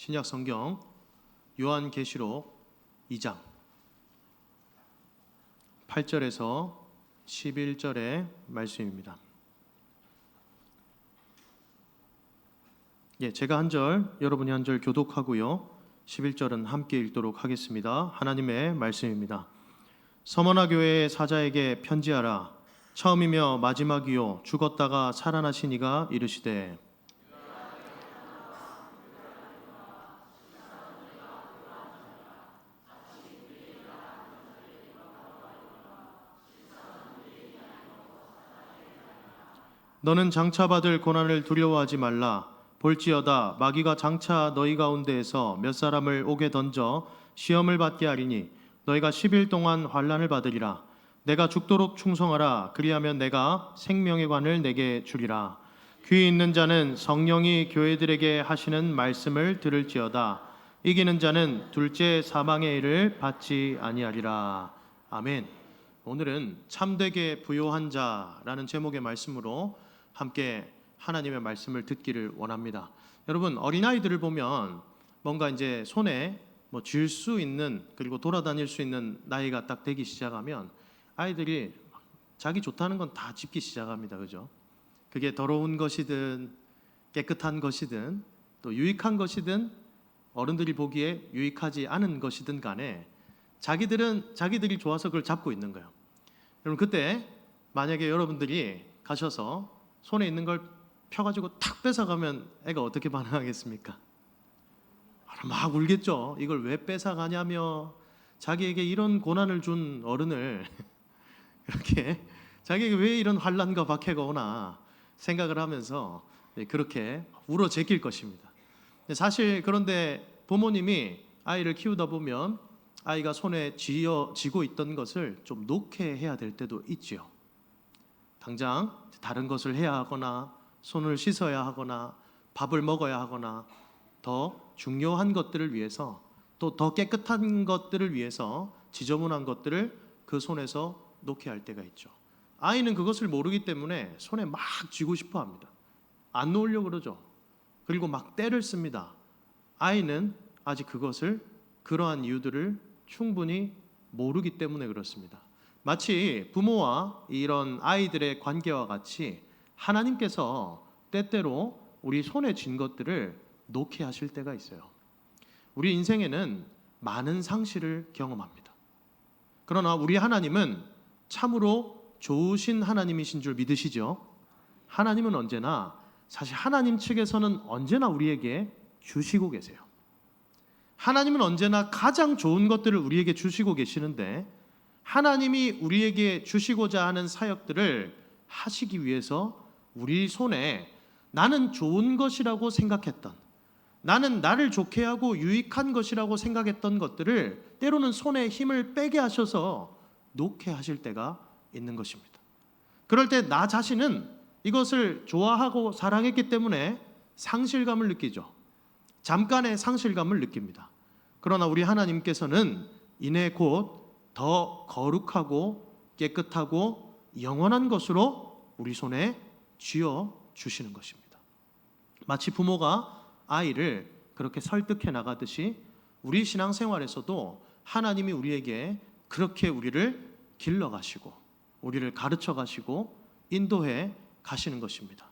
신약 성경 요한계시록 2장 8절에서 11절의 말씀입니다. 제가 한 절, 여러분이 한 절 교독하고요. 11절은 함께 읽도록 하겠습니다. 하나님의 말씀입니다. 서머나 교회의 사자에게 편지하라. 처음이며 마지막이요 죽었다가 살아나신 이가 이르시되 너는 장차 받을 고난을 두려워하지 말라. 볼지어다 마귀가 장차 너희 가운데에서 몇 사람을 옥에 던져 시험을 받게 하리니 너희가 10일 동안 환난을 받으리라. 내가 죽도록 충성하라. 그리하면 내가 생명의 관을 내게 주리라. 귀 있는 자는 성령이 교회들에게 하시는 말씀을 들을지어다. 이기는 자는 둘째 사망의 일을 받지 아니하리라. 아멘. 오늘은 참되게 부요한 자라는 제목의 말씀으로 함께 하나님의 말씀을 듣기를 원합니다. 여러분, 어린아이들을 보면 뭔가 이제 손에 쥘 수 있는, 그리고 돌아다닐 수 있는 나이가 딱 되기 시작하면 아이들이 자기 좋다는 건 다 짚기 시작합니다. 그죠? 그게 더러운 것이든 깨끗한 것이든 또 유익한 것이든 어른들이 보기에 유익하지 않은 것이든 간에 자기들이 좋아서 그걸 잡고 있는 거예요. 여러분, 그때 만약에 여러분들이 가셔서 손에 있는 걸 펴가지고 탁 뺏어가면 애가 어떻게 반응하겠습니까? 막 울겠죠. 이걸 왜 뺏어가냐며, 자기에게 이런 고난을 준 어른을 이렇게 자기에게 왜 이런 환난과 박해가 오나 생각을 하면서 그렇게 울어 제낄 것입니다. 사실 그런데 부모님이 아이를 키우다 보면 아이가 손에 쥐고 있던 것을 좀 놓게 해야 될 때도 있지요. 당장 다른 것을 해야 하거나 손을 씻어야 하거나 밥을 먹어야 하거나 더 중요한 것들을 위해서, 또 더 깨끗한 것들을 위해서 지저분한 것들을 그 손에서 놓게 할 때가 있죠. 아이는 그것을 모르기 때문에 손에 막 쥐고 싶어 합니다. 안 놓으려고 그러죠. 그리고 막 때를 씁니다. 아이는 아직 그러한 이유들을 충분히 모르기 때문에 그렇습니다. 마치 부모와 이런 아이들의 관계와 같이 하나님께서 때때로 우리 손에 쥔 것들을 놓게 하실 때가 있어요. 우리 인생에는 많은 상실을 경험합니다. 그러나 우리 하나님은 참으로 좋으신 하나님이신 줄 믿으시죠? 하나님은 언제나, 사실 하나님 측에서는 언제나 우리에게 주시고 계세요. 하나님은 언제나 가장 좋은 것들을 우리에게 주시고 계시는데, 하나님이 우리에게 주시고자 하는 사역들을 하시기 위해서 우리 손에 나는 좋은 것이라고 생각했던, 나는 나를 좋게 하고 유익한 것이라고 생각했던 것들을 때로는 손에 힘을 빼게 하셔서 놓게 하실 때가 있는 것입니다. 그럴 때 나 자신은 이것을 좋아하고 사랑했기 때문에 상실감을 느끼죠. 잠깐의 상실감을 느낍니다. 그러나 우리 하나님께서는 이내 곧 더 거룩하고 깨끗하고 영원한 것으로 우리 손에 쥐어 주시는 것입니다. 마치 부모가 아이를 그렇게 설득해 나가듯이 우리 신앙생활에서도 하나님이 우리에게 그렇게 우리를 길러가시고 우리를 가르쳐 가시고 인도해 가시는 것입니다.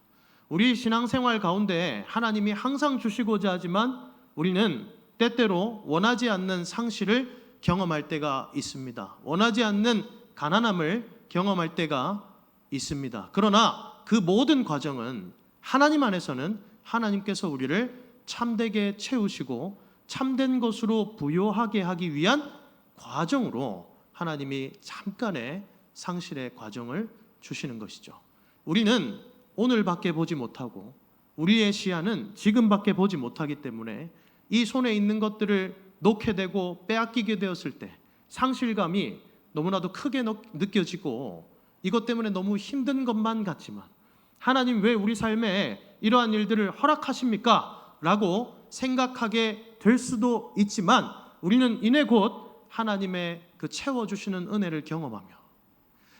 우리 신앙생활 가운데 하나님이 항상 주시고자 하지만 우리는 때때로 원하지 않는 상실을 경험할 때가 있습니다. 원하지 않는 가난함을 경험할 때가 있습니다. 그러나 그 모든 과정은 하나님 안에서는 하나님께서 우리를 참되게 채우시고 참된 것으로 부요하게 하기 위한 과정으로 하나님이 잠깐의 상실의 과정을 주시는 것이죠. 우리는 오늘밖에 보지 못하고 우리의 시야는 지금밖에 보지 못하기 때문에 이 손에 있는 것들을 놓게 되고 빼앗기게 되었을 때 상실감이 너무나도 크게 느껴지고 이것 때문에 너무 힘든 것만 같지만 하나님 왜 우리 삶에 이러한 일들을 허락하십니까? 라고 생각하게 될 수도 있지만 우리는 이내 곧 하나님의 그 채워주시는 은혜를 경험하며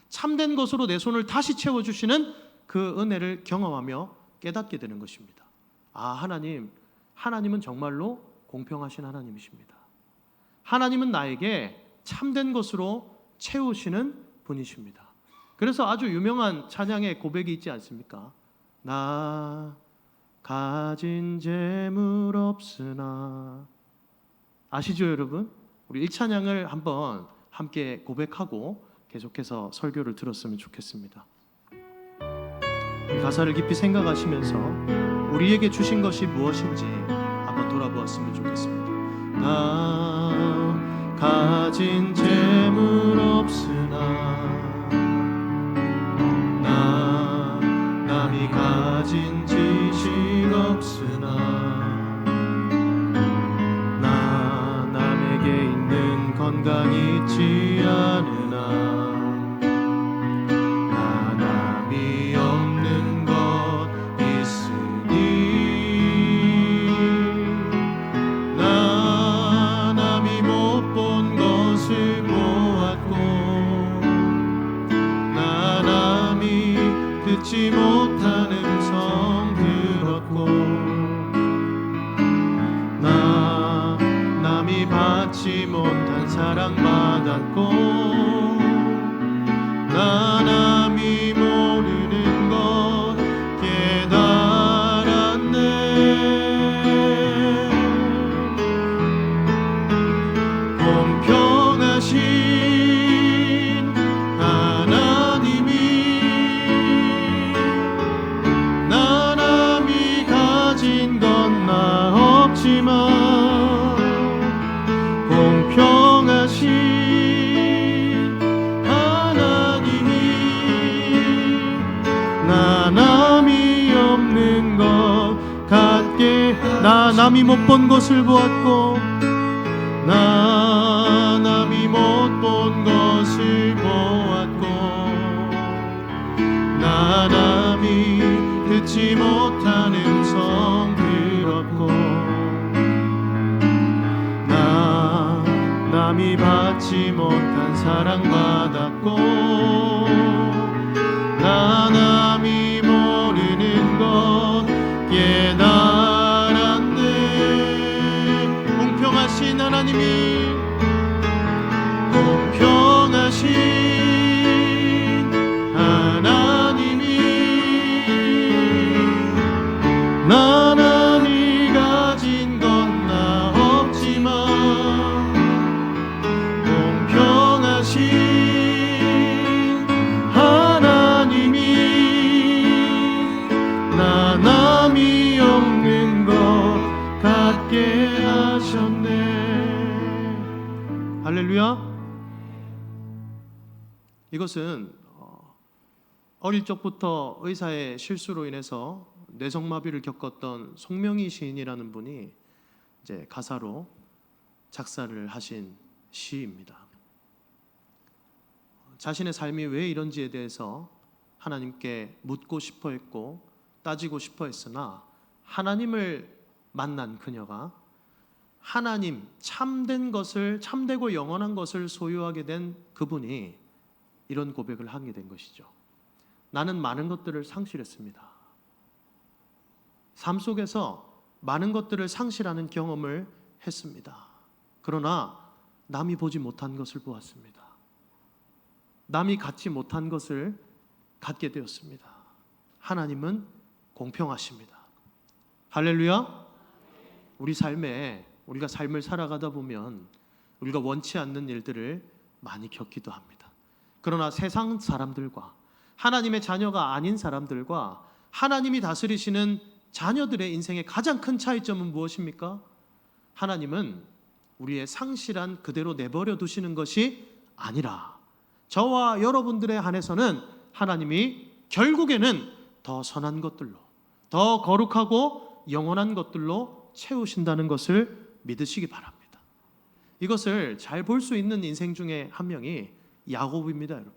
참된 것으로 내 손을 다시 채워주시는 그 은혜를 경험하며 깨닫게 되는 것입니다. 하나님은 정말로 공평하신 하나님이십니다. 하나님은 나에게 참된 것으로 채우시는 분이십니다. 그래서 아주 유명한 찬양의 고백이 있지 않습니까? 나 가진 재물 없으나. 아시죠 여러분? 우리 1찬양을 한번 함께 고백하고 계속해서 설교를 들었으면 좋겠습니다. 이 가사를 깊이 생각하시면서 우리에게 주신 것이 무엇인지 한번 돌아보았으면 좋겠습니다. 나 가진 재물 없으나, 나 남이 가진 지식 없으나, 나 남에게 있는 건강 있지 않으나, 나 남이 없는 것 있으니, 나 남이 못 본 것을 보았고, 나 남이 듣지 못한 음성 들었고, 나 남이 받지 못한 사랑 받았고, 나 남이 모르는 것 깨달았네. 공평하신 하나님이 나 남이 가진 건 나 없지만, 공평하신 하나님이 나 남이 없는 것 같게, 나 남이 못 본 것을 보았고, 나 남이 못 본 것을 보았고, 나 남이 듣지 못한 음성 들었고, 나 남이 받지 못한 사랑 받았고, 나 남이 모르는 것 깨달았네. 공평하신 하나님이, 공평하신 하나님이 나 남이 가진 건 나 없지만, 공평하신 하나님이 나 남이 없는 것 같게 하셨네. 할렐루야. 이것은 어릴 적부터 의사의 실수로 인해서 뇌성마비를 겪었던 송명희 시인이라는 분이 이제 가사로 작사를 하신 시입니다. 자신의 삶이 왜 이런지에 대해서 하나님께 묻고 싶어 했고 따지고 싶어 했으나, 하나님을 만난 그녀가 하나님, 참된 것을, 참되고 영원한 것을 소유하게 된 그분이 이런 고백을 하게 된 것이죠. 나는 많은 것들을 상실했습니다. 삶 속에서 많은 것들을 상실하는 경험을 했습니다. 그러나 남이 보지 못한 것을 보았습니다. 남이 갖지 못한 것을 갖게 되었습니다. 하나님은 공평하십니다. 할렐루야. 우리 삶에, 우리가 삶을 살아가다 보면 우리가 원치 않는 일들을 많이 겪기도 합니다. 그러나 세상 사람들과 하나님의 자녀가 아닌 사람들과 하나님이 다스리시는 자녀들의 인생의 가장 큰 차이점은 무엇입니까? 하나님은 우리의 상실한 그대로 내버려 두시는 것이 아니라, 저와 여러분들에 한해서는 하나님이 결국에는 더 선한 것들로, 더 거룩하고 영원한 것들로 채우신다는 것을 믿으시기 바랍니다. 이것을 잘 볼 수 있는 인생 중에 한 명이 야곱입니다, 여러분.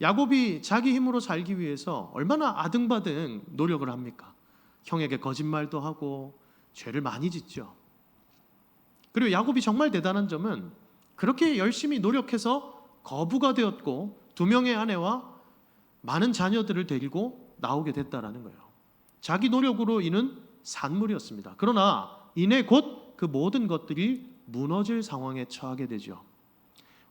야곱이 자기 힘으로 살기 위해서 얼마나 아등바등 노력을 합니까? 형에게 거짓말도 하고 죄를 많이 짓죠. 그리고 야곱이 정말 대단한 점은 그렇게 열심히 노력해서 거부가 되었고 2명의 아내와 많은 자녀들을 데리고 나오게 됐다라는 거예요. 자기 노력으로 이룬 산물이었습니다. 그러나 이내 곧 그 모든 것들이 무너질 상황에 처하게 되죠.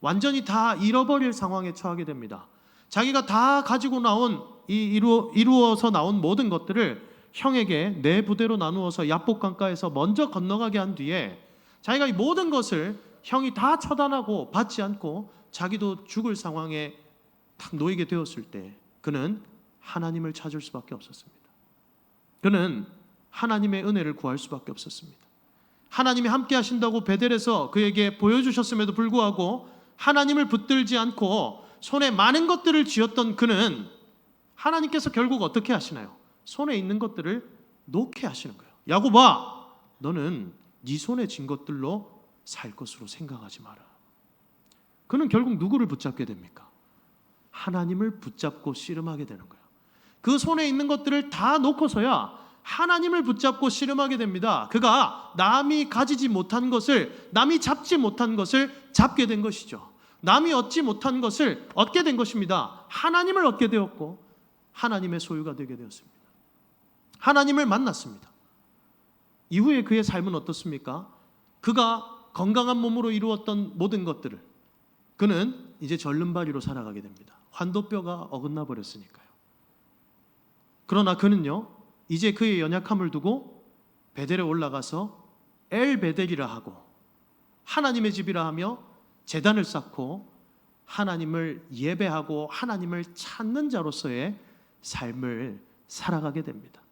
완전히 다 잃어버릴 상황에 처하게 됩니다. 자기가 다 가지고 나온 이루어서 나온 모든 것들을 형에게 네 부대로 나누어서 야복 강가에서 먼저 건너가게 한 뒤에 자기가 이 모든 것을 형이 다 처단하고 받지 않고 자기도 죽을 상황에 딱 놓이게 되었을 때 그는 하나님을 찾을 수밖에 없었습니다. 그는 하나님의 은혜를 구할 수밖에 없었습니다. 하나님이 함께 하신다고 베델에서 그에게 보여주셨음에도 불구하고 하나님을 붙들지 않고 손에 많은 것들을 쥐었던 그는 하나님께서 결국 어떻게 하시나요? 손에 있는 것들을 놓게 하시는 거예요. 야곱아, 너는 네 손에 쥔 것들로 살 것으로 생각하지 마라. 그는 결국 누구를 붙잡게 됩니까? 하나님을 붙잡고 씨름하게 되는 거예요. 그 손에 있는 것들을 다 놓고서야 하나님을 붙잡고 씨름하게 됩니다. 그가 남이 가지지 못한 것을, 남이 잡지 못한 것을 잡게 된 것이죠. 남이 얻지 못한 것을 얻게 된 것입니다. 하나님을 얻게 되었고 하나님의 소유가 되게 되었습니다. 하나님을 만났습니다. 이후에 그의 삶은 어떻습니까? 그가 건강한 몸으로 이루었던 모든 것들을 그는 이제 절름발이로 살아가게 됩니다. 환도뼈가 어긋나 버렸으니까요. 그러나 그는요, 이제 그의 연약함을 두고 베델에 올라가서 엘 베델이라 하고 하나님의 집이라 하며 제단을 쌓고 하나님을 예배하고 하나님을 찾는 자로서의 삶을 살아가게 됩니다.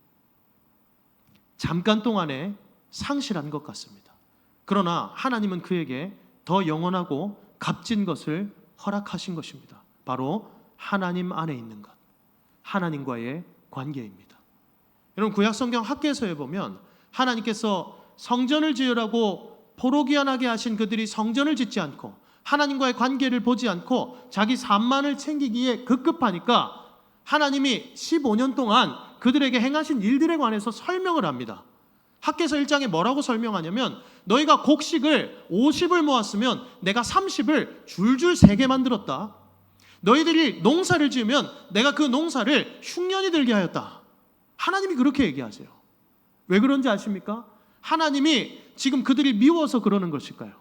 잠깐 동안에 상실한 것 같습니다. 그러나 하나님은 그에게 더 영원하고 값진 것을 허락하신 것입니다. 바로 하나님 안에 있는 것, 하나님과의 관계입니다. 여러분, 구약성경 학개서에 보면 하나님께서 성전을 지으라고 포로기한하게 하신 그들이 성전을 짓지 않고 하나님과의 관계를 보지 않고 자기 산만을 챙기기에 급급하니까 하나님이 15년 동안 그들에게 행하신 일들에 관해서 설명을 합니다. 학개서 1장에 뭐라고 설명하냐면 너희가 곡식을 50을 모았으면 내가 30을 줄줄 세게 만들었다. 너희들이 농사를 지으면 내가 그 농사를 흉년이 들게 하였다. 하나님이 그렇게 얘기하세요. 왜 그런지 아십니까? 하나님이 지금 그들이 미워서 그러는 것일까요?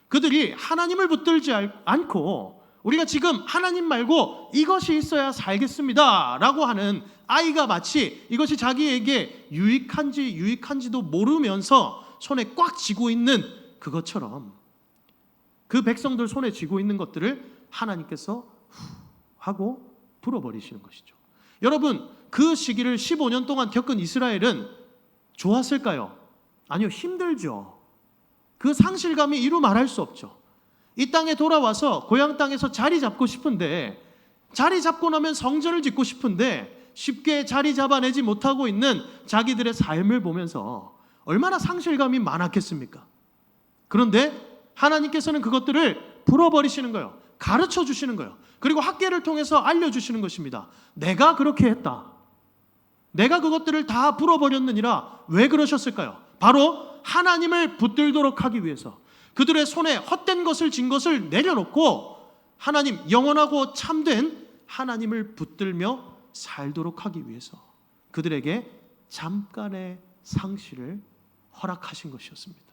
그들이 하나님을 붙들지 않고 우리가 지금 하나님 말고 이것이 있어야 살겠습니다 라고 하는 아이가 마치 이것이 자기에게 유익한지도 모르면서 손에 꽉 쥐고 있는 그것처럼 그 백성들 손에 쥐고 있는 것들을 하나님께서 하고 불어버리시는 것이죠. 여러분, 그 시기를 15년 동안 겪은 이스라엘은 좋았을까요? 아니요, 힘들죠. 그 상실감이 이루 말할 수 없죠. 이 땅에 돌아와서 고향 땅에서 자리 잡고 싶은데, 자리 잡고 나면 성전을 짓고 싶은데 쉽게 자리 잡아내지 못하고 있는 자기들의 삶을 보면서 얼마나 상실감이 많았겠습니까? 그런데 하나님께서는 그것들을 풀어버리시는 거예요. 가르쳐 주시는 거예요. 그리고 학계를 통해서 알려주시는 것입니다. 내가 그렇게 했다. 내가 그것들을 다 풀어버렸느니라. 왜 그러셨을까요? 바로 하나님을 붙들도록 하기 위해서, 그들의 손에 헛된 것을 진 것을 내려놓고 하나님, 영원하고 참된 하나님을 붙들며 살도록 하기 위해서 그들에게 잠깐의 상실을 허락하신 것이었습니다.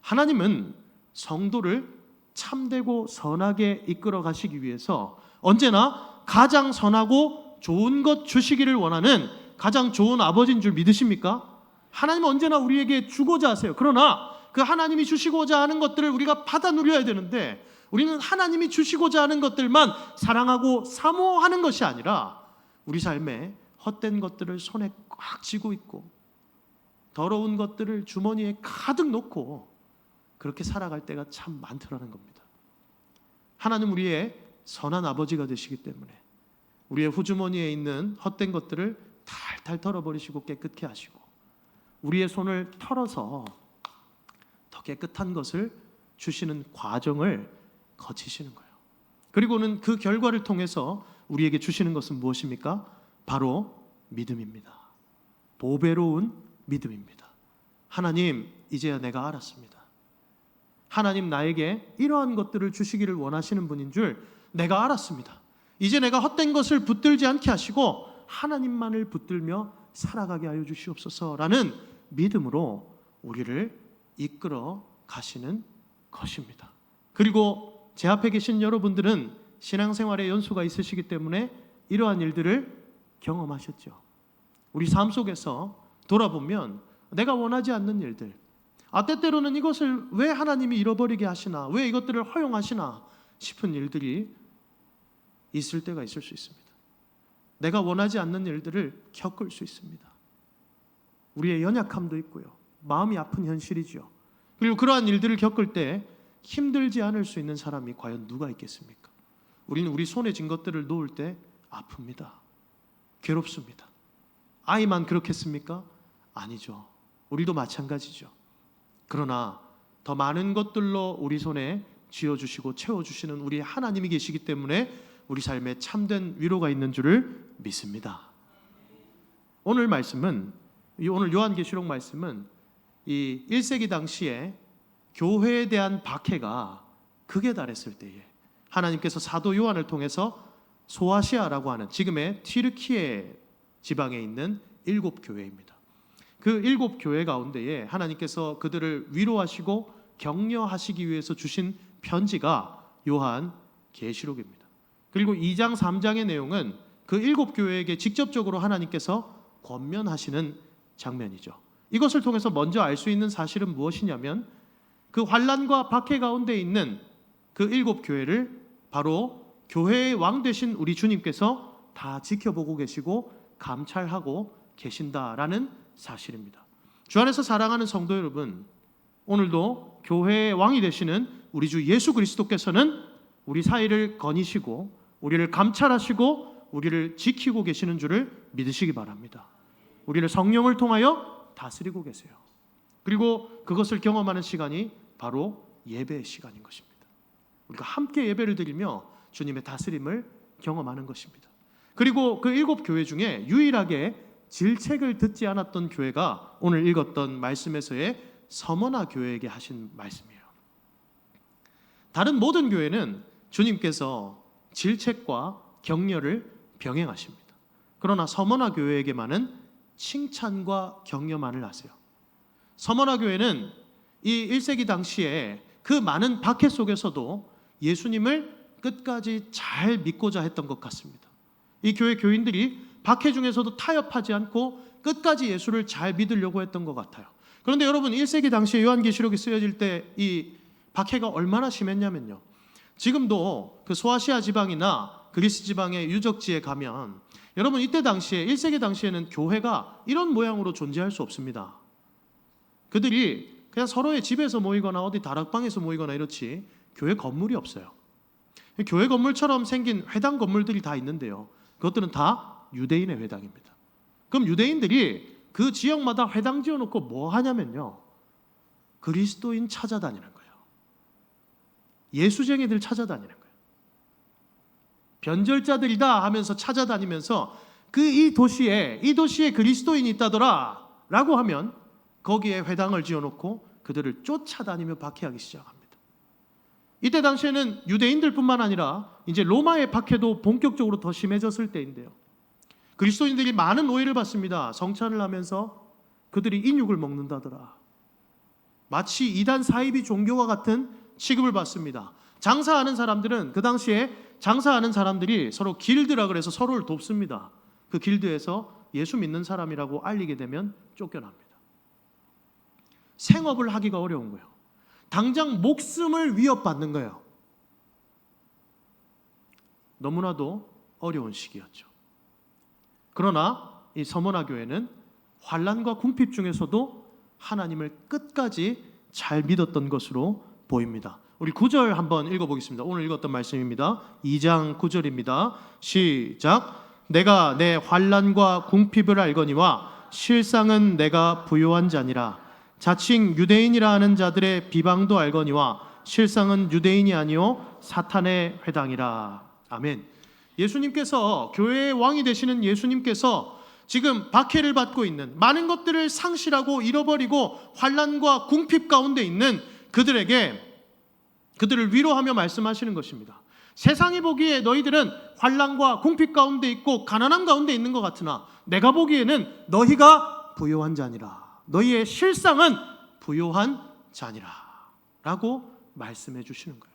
하나님은 성도를 참되고 선하게 이끌어 가시기 위해서 언제나 가장 선하고 좋은 것 주시기를 원하는 가장 좋은 아버지인 줄 믿으십니까? 하나님은 언제나 우리에게 주고자 하세요. 그러나 그 하나님이 주시고자 하는 것들을 우리가 받아 누려야 되는데 우리는 하나님이 주시고자 하는 것들만 사랑하고 사모하는 것이 아니라 우리 삶에 헛된 것들을 손에 꽉 쥐고 있고 더러운 것들을 주머니에 가득 놓고 그렇게 살아갈 때가 참 많더라는 겁니다. 하나님 우리의 선한 아버지가 되시기 때문에 우리의 후주머니에 있는 헛된 것들을 탈탈 털어버리시고 깨끗게 하시고 우리의 손을 털어서 더 깨끗한 것을 주시는 과정을 거치시는 거예요. 그리고는 그 결과를 통해서 우리에게 주시는 것은 무엇입니까? 바로 믿음입니다. 보배로운 믿음입니다. 하나님, 이제야 내가 알았습니다. 하나님 나에게 이러한 것들을 주시기를 원하시는 분인 줄 내가 알았습니다. 이제 내가 헛된 것을 붙들지 않게 하시고 하나님만을 붙들며 살아가게 하여 주시옵소서라는 믿음으로 우리를 이끌어 가시는 것입니다. 그리고 제 앞에 계신 여러분들은 신앙생활에 연수가 있으시기 때문에 이러한 일들을 경험하셨죠. 우리 삶 속에서 돌아보면 내가 원하지 않는 일들, 때때로는 이것을 왜 하나님이 잃어버리게 하시나, 왜 이것들을 허용하시나 싶은 일들이 있을 때가 있을 수 있습니다. 내가 원하지 않는 일들을 겪을 수 있습니다. 우리의 연약함도 있고요, 마음이 아픈 현실이죠. 그리고 그러한 일들을 겪을 때 힘들지 않을 수 있는 사람이 과연 누가 있겠습니까? 우리는 우리 손에 쥔 것들을 놓을 때 아픕니다. 괴롭습니다. 아이만 그렇겠습니까? 아니죠. 우리도 마찬가지죠. 그러나 더 많은 것들로 우리 손에 쥐어주시고 채워주시는 우리 하나님이 계시기 때문에 우리 삶에 참된 위로가 있는 줄을 믿습니다. 오늘 요한계시록 말씀은 이 1세기 당시에 교회에 대한 박해가 극에 달했을 때에 하나님께서 사도 요한을 통해서 소아시아라고 하는 지금의 튀르키예 지방에 있는 7교회입니다. 그 7교회 가운데에 하나님께서 그들을 위로하시고 격려하시기 위해서 주신 편지가 요한계시록입니다. 그리고 2장 3장의 내용은 그 7교회에게 직접적으로 하나님께서 권면하시는 장면이죠. 이것을 통해서 먼저 알 수 있는 사실은 무엇이냐면 그 환난과 박해 가운데 있는 그 7교회를 바로 교회의 왕 되신 우리 주님께서 다 지켜보고 계시고 감찰하고 계신다라는 사실입니다. 주 안에서 사랑하는 성도 여러분, 오늘도 교회의 왕이 되시는 우리 주 예수 그리스도께서는 우리 사이를 거니시고 우리를 감찰하시고 우리를 지키고 계시는 줄을 믿으시기 바랍니다. 우리를 성령을 통하여 다스리고 계세요. 그리고 그것을 경험하는 시간이 바로 예배의 시간인 것입니다. 우리가 함께 예배를 드리며 주님의 다스림을 경험하는 것입니다. 그리고 그 7교회 중에 유일하게 질책을 듣지 않았던 교회가 오늘 읽었던 말씀에서의 서머나 교회에게 하신 말씀이에요. 다른 모든 교회는 주님께서 질책과 격려를 병행하십니다. 그러나 서머나 교회에게만은 칭찬과 격려만을 하세요. 서머나 교회는 이 1세기 당시에 그 많은 박해 속에서도 예수님을 끝까지 잘 믿고자 했던 것 같습니다. 이 교회 교인들이 박해 중에서도 타협하지 않고 끝까지 예수를 잘 믿으려고 했던 것 같아요. 그런데 여러분, 1세기 당시에 요한계시록이 쓰여질 때 이 박해가 얼마나 심했냐면요, 지금도 그 소아시아 지방이나 그리스 지방의 유적지에 가면 여러분, 이때 당시에 1세기 당시에는 교회가 이런 모양으로 존재할 수 없습니다. 그들이 그냥 서로의 집에서 모이거나 어디 다락방에서 모이거나 이렇지 교회 건물이 없어요. 교회 건물처럼 생긴 회당 건물들이 다 있는데요, 그것들은 다 유대인의 회당입니다. 그럼 유대인들이 그 지역마다 회당 지어놓고 뭐 하냐면요, 그리스도인 찾아다니는 거예요. 예수쟁이들 찾아다니는 거예요. 변절자들이다 하면서 찾아다니면서 이 도시에 그리스도인이 있다더라 라고 하면 거기에 회당을 지어놓고 그들을 쫓아다니며 박해하기 시작합니다. 이때 당시에는 유대인들뿐만 아니라 이제 로마의 박해도 본격적으로 더 심해졌을 때인데요, 그리스도인들이 많은 오해를 받습니다. 성찬을 하면서 그들이 인육을 먹는다더라. 마치 이단 사이비 종교와 같은 취급을 받습니다. 장사하는 사람들은 그 당시에 장사하는 사람들이 서로 길드라 그래서 서로를 돕습니다. 그 길드에서 예수 믿는 사람이라고 알리게 되면 쫓겨납니다. 생업을 하기가 어려운 거예요. 당장 목숨을 위협받는 거예요. 너무나도 어려운 시기였죠. 그러나 이 서머나 교회는 환난과 궁핍 중에서도 하나님을 끝까지 잘 믿었던 것으로 보입니다. 우리 9절 한번 읽어보겠습니다. 오늘 읽었던 말씀입니다. 2장 9절입니다. 시작. 내가 내 환난과 궁핍을 알거니와 실상은 내가 부요한 자니라. 자칭 유대인이라 하는 자들의 비방도 알거니와 실상은 유대인이 아니요 사탄의 회당이라. 아멘. 예수님께서, 교회의 왕이 되시는 예수님께서 지금 박해를 받고 있는, 많은 것들을 상실하고 잃어버리고 환난과 궁핍 가운데 있는 그들을 위로하며 말씀하시는 것입니다. 세상이 보기에 너희들은 환난과 궁핍 가운데 있고 가난함 가운데 있는 것 같으나 내가 보기에는 너희가 부요한 자니라. 너희의 실상은 부요한 자니라 라고 말씀해 주시는 거예요.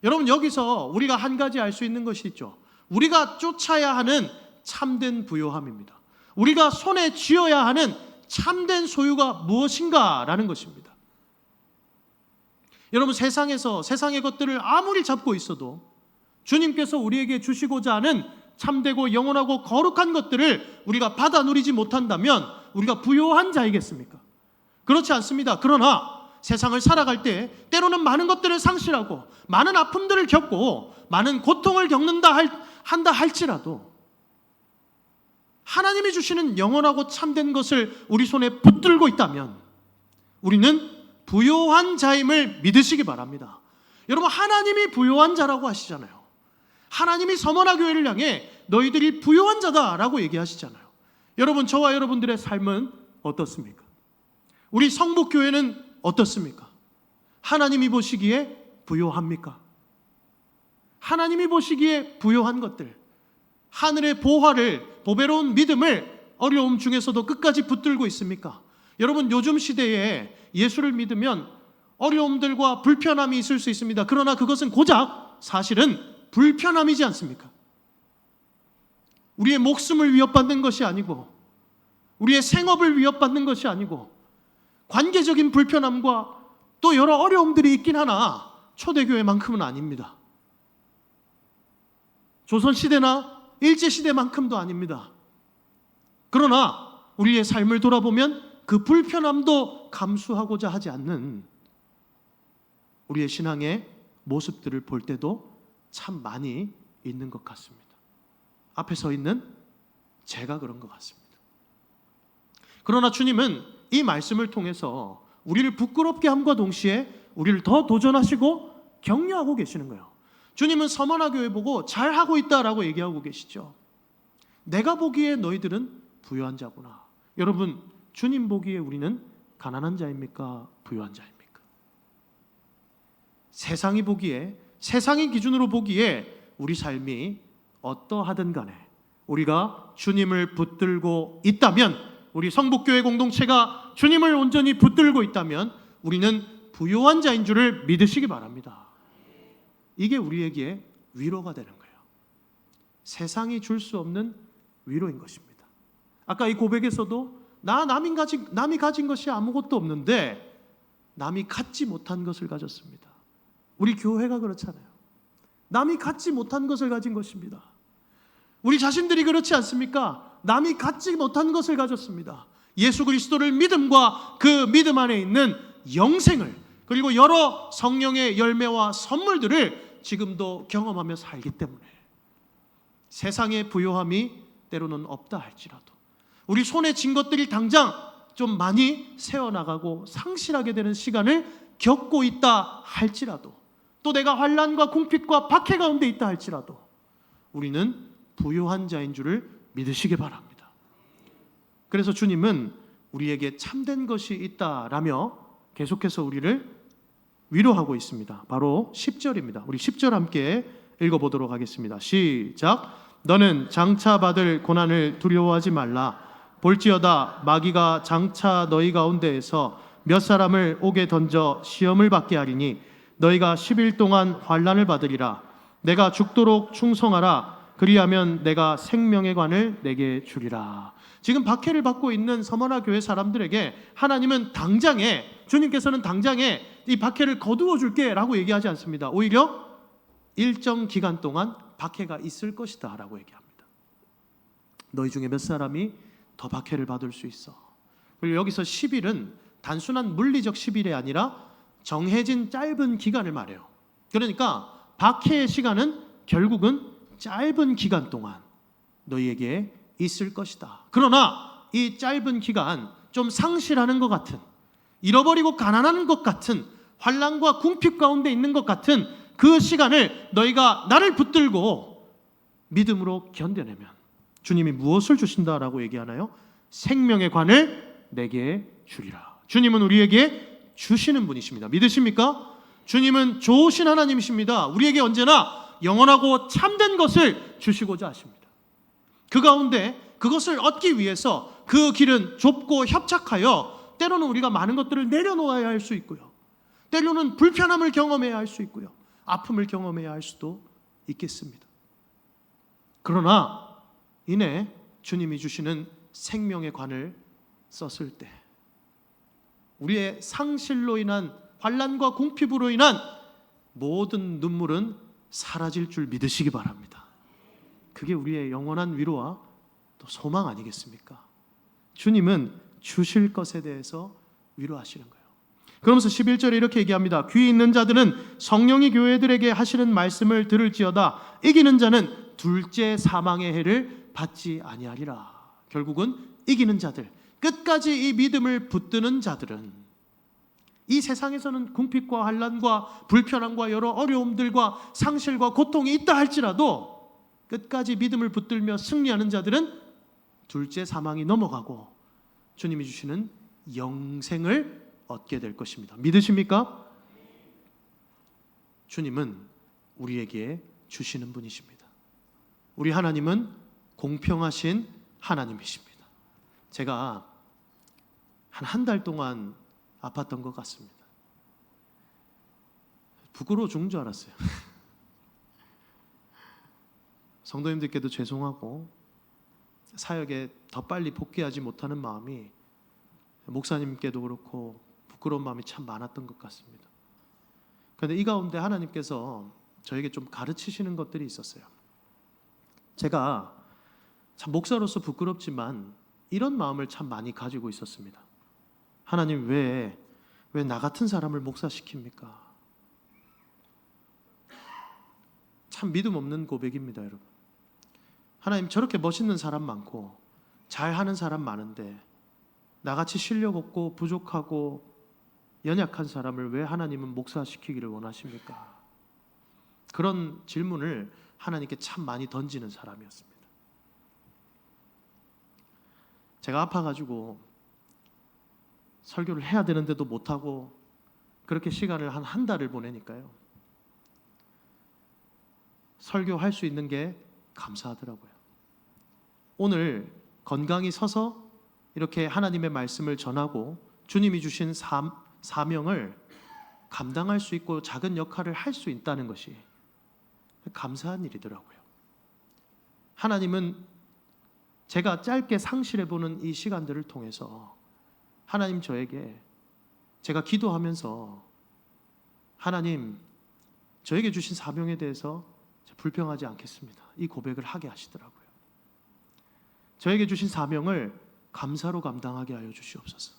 여러분, 여기서 우리가 한 가지 알 수 있는 것이 있죠. 우리가 쫓아야 하는 참된 부요함입니다. 우리가 손에 쥐어야 하는 참된 소유가 무엇인가 라는 것입니다. 여러분, 세상에서 세상의 것들을 아무리 잡고 있어도 주님께서 우리에게 주시고자 하는 참되고 영원하고 거룩한 것들을 우리가 받아 누리지 못한다면 우리가 부요한 자이겠습니까? 그렇지 않습니다. 그러나 세상을 살아갈 때 때로는 많은 것들을 상실하고 많은 아픔들을 겪고 많은 고통을 한다 할지라도 하나님이 주시는 영원하고 참된 것을 우리 손에 붙들고 있다면 우리는 부요한 자임을 믿으시기 바랍니다. 여러분, 하나님이 부요한 자라고 하시잖아요. 하나님이 서머나 교회를 향해 너희들이 부요한 자다라고 얘기하시잖아요. 여러분, 저와 여러분들의 삶은 어떻습니까? 우리 성북교회는 어떻습니까? 하나님이 보시기에 부요합니까? 하나님이 보시기에 부요한 것들, 하늘의 보배로운 믿음을 어려움 중에서도 끝까지 붙들고 있습니까? 여러분, 요즘 시대에 예수를 믿으면 어려움들과 불편함이 있을 수 있습니다. 그러나 그것은 고작 사실은 불편함이지 않습니까? 우리의 목숨을 위협받는 것이 아니고 우리의 생업을 위협받는 것이 아니고 관계적인 불편함과 또 여러 어려움들이 있긴 하나 초대교회만큼은 아닙니다. 조선시대나 일제시대만큼도 아닙니다. 그러나 우리의 삶을 돌아보면 그 불편함도 감수하고자 하지 않는 우리의 신앙의 모습들을 볼 때도 참 많이 있는 것 같습니다. 앞에 서 있는 제가 그런 것 같습니다. 그러나 주님은 이 말씀을 통해서 우리를 부끄럽게 함과 동시에 우리를 더 도전하시고 격려하고 계시는 거예요. 주님은 서머나 교회 보고 잘하고 있다라고 얘기하고 계시죠. 내가 보기에 너희들은 부유한 자구나. 여러분, 주님 보기에 우리는 가난한 자입니까? 부유한 자입니까? 세상이 보기에, 세상의 기준으로 보기에 우리 삶이 어떠하든 간에 우리가 주님을 붙들고 있다면, 우리 성북교회 공동체가 주님을 온전히 붙들고 있다면 우리는 부요한 자인 줄을 믿으시기 바랍니다. 이게 우리에게 위로가 되는 거예요. 세상이 줄 수 없는 위로인 것입니다. 아까 이 고백에서도 남이 가진 것이 아무것도 없는데 남이 갖지 못한 것을 가졌습니다. 우리 교회가 그렇잖아요. 남이 갖지 못한 것을 가진 것입니다. 우리 자신들이 그렇지 않습니까? 남이 갖지 못한 것을 가졌습니다. 예수 그리스도를 믿음과 그 믿음 안에 있는 영생을, 그리고 여러 성령의 열매와 선물들을 지금도 경험하며 살기 때문에 세상의 부요함이 때로는 없다 할지라도 우리 손에 쥔 것들이 당장 좀 많이 새어나가고 상실하게 되는 시간을 겪고 있다 할지라도, 또 내가 환난과 궁핍과 박해 가운데 있다 할지라도 우리는 부요한 자인 줄을 믿으시기 바랍니다. 그래서 주님은 우리에게 참된 것이 있다라며 계속해서 우리를 위로하고 있습니다. 바로 10절입니다. 우리 10절 함께 읽어보도록 하겠습니다. 시작. 너는 장차 받을 고난을 두려워하지 말라. 볼지어다 마귀가 장차 너희 가운데에서 몇 사람을 옥에 던져 시험을 받게 하리니 너희가 10일 동안 환난을 받으리라. 내가 죽도록 충성하라. 그리하면 내가 생명의 관을 내게 주리라. 지금 박해를 받고 있는 서머나 교회 사람들에게 하나님은 당장에, 주님께서는 당장에 이 박해를 거두어 줄게 라고 얘기하지 않습니다. 오히려 일정 기간 동안 박해가 있을 것이다 라고 얘기합니다. 너희 중에 몇 사람이 더 박해를 받을 수 있어. 그리고 여기서 10일은 단순한 물리적 10일이 아니라 정해진 짧은 기간을 말해요. 그러니까 박해의 시간은 결국은 짧은 기간 동안 너희에게 있을 것이다. 그러나 이 짧은 기간, 좀 상실하는 것 같은, 잃어버리고 가난한 것 같은, 환난과 궁핍 가운데 있는 것 같은 그 시간을 너희가 나를 붙들고 믿음으로 견뎌내면 주님이 무엇을 주신다라고 얘기하나요? 생명의 관을 내게 주리라. 주님은 우리에게 주시는 분이십니다. 믿으십니까? 주님은 좋으신 하나님이십니다. 우리에게 언제나 영원하고 참된 것을 주시고자 하십니다. 그 가운데 그것을 얻기 위해서 그 길은 좁고 협착하여 때로는 우리가 많은 것들을 내려놓아야 할 수 있고요. 때로는 불편함을 경험해야 할 수 있고요, 아픔을 경험해야 할 수도 있겠습니다. 그러나 이내 주님이 주시는 생명의 관을 썼을 때 우리의 상실로 인한 환난과 궁핍으로 인한 모든 눈물은 사라질 줄 믿으시기 바랍니다. 그게 우리의 영원한 위로와 또 소망 아니겠습니까? 주님은 주실 것에 대해서 위로하시는 거예요. 그러면서 11절에 이렇게 얘기합니다. 귀 있는 자들은 성령이 교회들에게 하시는 말씀을 들을지어다. 이기는 자는 둘째 사망의 해를 받지 아니하리라. 결국은 이기는 자들, 끝까지 이 믿음을 붙드는 자들은 이 세상에서는 궁핍과 환난과 불편함과 여러 어려움들과 상실과 고통이 있다 할지라도 끝까지 믿음을 붙들며 승리하는 자들은 둘째 사망이 넘어가고 주님이 주시는 영생을 얻게 될 것입니다. 믿으십니까? 주님은 우리에게 주시는 분이십니다. 우리 하나님은 공평하신 하나님이십니다. 제가 한 달 동안 아팠던 것 같습니다. 부끄러워 죽는 줄 알았어요. 성도님들께도 죄송하고 사역에 더 빨리 복귀하지 못하는 마음이 목사님께도 그렇고 부끄러운 마음이 참 많았던 것 같습니다. 그런데 이 가운데 하나님께서 저에게 좀 가르치시는 것들이 있었어요. 제가 참 목사로서 부끄럽지만 이런 마음을 참 많이 가지고 있었습니다. 하나님 왜 나 같은 사람을 목사시킵니까? 참 믿음 없는 고백입니다, 여러분. 하나님 저렇게 멋있는 사람 많고 잘하는 사람 많은데 나같이 실력 없고 부족하고 연약한 사람을 왜 하나님은 목사시키기를 원하십니까? 그런 질문을 하나님께 참 많이 던지는 사람이었습니다. 제가 아파가지고 설교를 해야 되는데도 못하고 그렇게 시간을 한 달을 보내니까요, 설교할 수 있는 게 감사하더라고요. 오늘 건강히 서서 이렇게 하나님의 말씀을 전하고 주님이 주신 사명을 감당할 수 있고 작은 역할을 할 수 있다는 것이 감사한 일이더라고요. 하나님은 제가 짧게 상실해보는 이 시간들을 통해서 하나님 저에게, 제가 기도하면서 하나님 저에게 주신 사명에 대해서 불평하지 않겠습니다, 이 고백을 하게 하시더라고요. 저에게 주신 사명을 감사로 감당하게 하여 주시옵소서.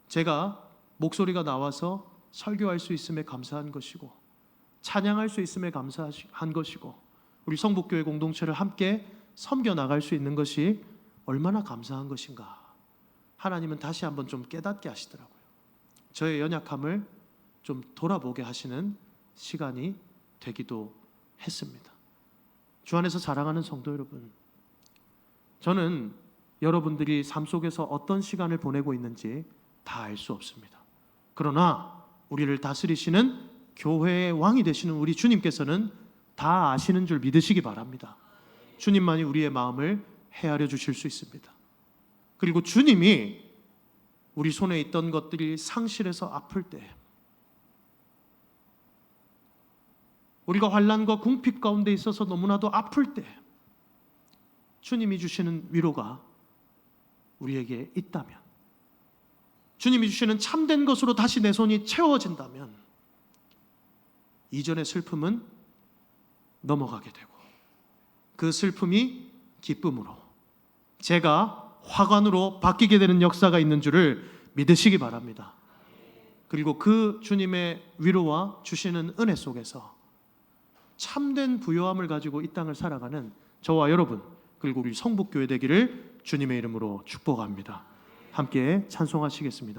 제가 목소리가 나와서 설교할 수 있음에 감사한 것이고 찬양할 수 있음에 감사한 것이고 우리 성북교회 공동체를 함께 섬겨 나갈 수 있는 것이 얼마나 감사한 것인가, 하나님은 다시 한번 좀 깨닫게 하시더라고요. 저의 연약함을 좀 돌아보게 하시는 시간이 되기도 했습니다. 주 안에서 사랑하는 성도 여러분, 저는 여러분들이 삶 속에서 어떤 시간을 보내고 있는지 다 알 수 없습니다. 그러나 우리를 다스리시는 교회의 왕이 되시는 우리 주님께서는 다 아시는 줄 믿으시기 바랍니다. 주님만이 우리의 마음을 헤아려 주실 수 있습니다. 그리고 주님이 우리 손에 있던 것들이 상실해서 아플 때, 우리가 환난과 궁핍 가운데 있어서 너무나도 아플 때 주님이 주시는 위로가 우리에게 있다면, 주님이 주시는 참된 것으로 다시 내 손이 채워진다면 이전의 슬픔은 넘어가게 되고 그 슬픔이 기쁨으로, 제가 화관으로 바뀌게 되는 역사가 있는 줄을 믿으시기 바랍니다. 그리고 그 주님의 위로와 주시는 은혜 속에서 참된 부요함을 가지고 이 땅을 살아가는 저와 여러분, 그리고 우리 성북교회 되기를 주님의 이름으로 축복합니다. 함께 찬송하시겠습니다.